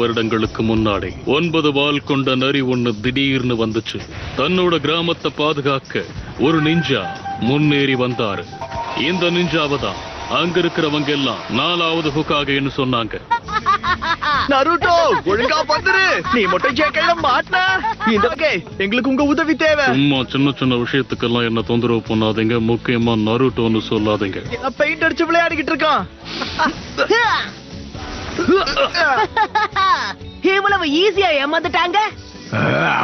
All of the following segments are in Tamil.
வருடங்களுக்கு முன்னாடி 9 வால் கொண்ட நரி ஒண்ணு திடீர்னு வந்துச்சு. தன்னோட கிராமத்தை பாதுகாக்க ஒரு நிஞ்சா முன்னேறி வந்தாரு. இந்த நிஞ்சாவை தான் அங்க இருக்கிறவங்க எல்லாம் 4வது ஹோகாகேன்னு சொன்னாங்க. நருட்டோ, ஒழுங்கா வந்துரு. நீ மட்டும் கேட்கல மாட்டா. இந்த வகை எங்களுக்கு உங்க உதவி தேவை. சும்மா சின்ன சின்ன விஷயத்துக்கெல்லாம் என்ன தொந்தரவு பண்ணாதீங்க. முக்கியமா நருட்டோன்னு சொல்லாதீங்க. பெயிண்ட் அடிச்சு விளையாடிக்கிட்டு இருக்கான். இவ்வளவு ஈஸியா ஏமாந்துட்டாங்க.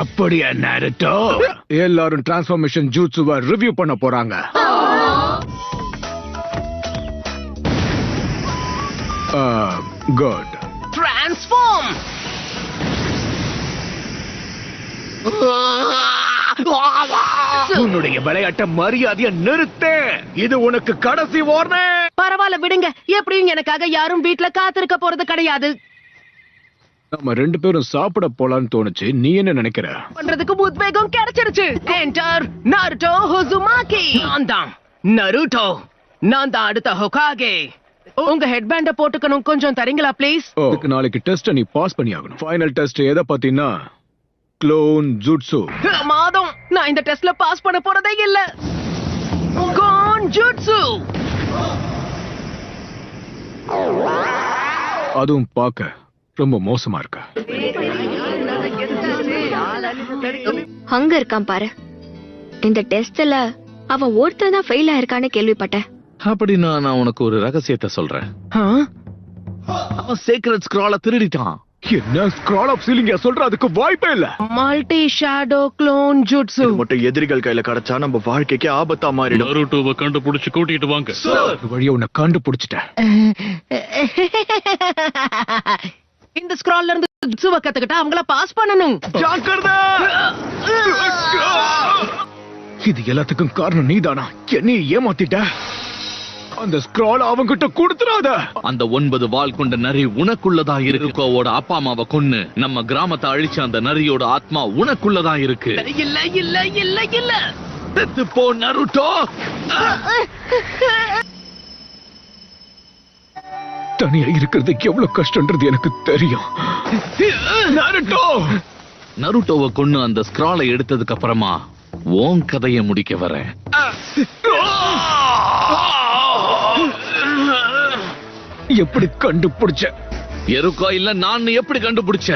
அப்படியா நருட்டோ? எல்லாரும் டிரான்ஸ்ஃபர்மேஷன் ஜூட்சுவை ரிவ்யூ பண்ண போறாங்க. குட். டிரான்ஸ்ஃபார்ம். உன்னுடைய விளையாட்ட மரியாதைய நிறுத்து. இது உனக்கு கடைசி வார்னிங். பரவாயில்ல விடுங்க. எப்படியும் எனக்காக யாரும் வீட்ல காத்திருக்க போறது கிடையாது. நம்ம 2 பேரும் சாப்பிட போலான்னு தோணுச்சு. நீ என்ன நினைக்கிற? பண்றதுக்கு உத்வேகம் கிடைச்சிருச்சு. Enter Naruto Uzumaki. நான் தான் நருட்டோ. நான் தான் அடுத்த ஹோகாகே. உங்க ஹெட்பேண்ட போட்டுக்கணும். கொஞ்சம் தரீங்களா ப்ளீஸ்? இதுக்கு நாளைக்கு டெஸ்ட் நீ பாஸ் பண்ணி ஆகணும். ஃபைனல் டெஸ்ட் எதை பத்தினா க்ளோன் ஜூட்சு. மாதம் நான் இந்த டெஸ்ட்ல பாஸ் பண்ண போறதே இல்ல. கோன் ஜூட்சு. அதுவும் பார்க்க ரொம்ப மோசமா இருக்கு. அங்க இருக்கான் பாரு. இந்த டெஸ்ட்ல அவன் ஒருத்தர் தான் ஃபெயில் ஆயிருக்கான்னு கேள்விப்பட்டேன். அப்படின்னா நான் உனக்கு ஒரு ரகசியத்தை சொல்றேன். அவன் சீக்ரெட் ஸ்க்ரால திருடிட்டான். என்ன ஸ்க்ரால் ஆஃப் சீலிங்க சொல்ற? அதுக்கு வாய்ப்பே இல்ல. Multi shadow clone jutsu. மட்டும் எதிரிகள் கையில கிடைச்சா நம்ம வாழ்க்கைக்கு ஆபத்தா மாறிடும். நருட்டோவை கண்டுபிடிச்சு கூட்டிட்டு வாங்க. ஒரு வழியா உன்னை கண்டுபிடிச்சிட்டேன். இந்த ஸ்க்ரால்ல இருந்து ஜூட்சுவை கத்துக்கிட்டா அவங்கள பாஸ் பண்ணணும். ஜாக்கிரதை. இது எல்லாத்துக்கும் காரணம் நீதானா? என்னைய ஏமாத்திட்ட. அந்த ஸ்க்ரால் அவங்கிட்ட கொடுத்துறாத. அந்த 9 வால் கொண்ட நரி உனக்குள்ளதா இருக்கோவோட அப்பா அம்மாவை கொன்னு நம்ம கிராமத்தை அழிச்ச அந்த நரியோட ஆத்மா உனக்குள்ளதா இருக்கு. இல்ல இல்ல இல்ல இல்ல. செத்து போ நருட்டோ. தனியா இருக்கிறது எவ்வளவு கஷ்டம்ன்றது எனக்கு தெரியும். நருட்டோ. நருட்டோவை கொன்னு அந்த ஸ்க்ராலை எடுத்ததுக்கு அப்புறமா உன் கதைய முடிக்க வரேன். எப்படி கண்டுபிடிச்ச? எருக்கா இல்ல நான் எப்படி கண்டுபிடிச்ச?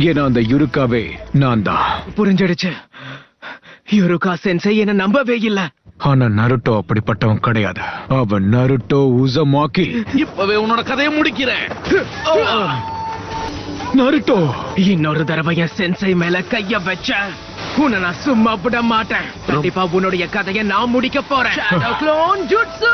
ஏன்னா அந்த யுருக்காவே நான் தான். புரிஞ்சிடுச்சு. யுருகா சென்சை என்ன நம்பவே இல்ல. ஆனா நருட்டோ அப்படிப்பட்டவன் கிடையாது. அவன் நருட்டோ உசுமாகி. இப்பவே உன்னோட கதையை முடிக்கிறேன். நருட்டோ, இன்னொரு தடவை என் சென்சை மேல கைய வச்ச உன்னை நான் சும்மா விட மாட்டேன். கண்டிப்பா உன்னுடைய கதையை நான் முடிக்க போறேன். க்ளோன் ஜூட்சு.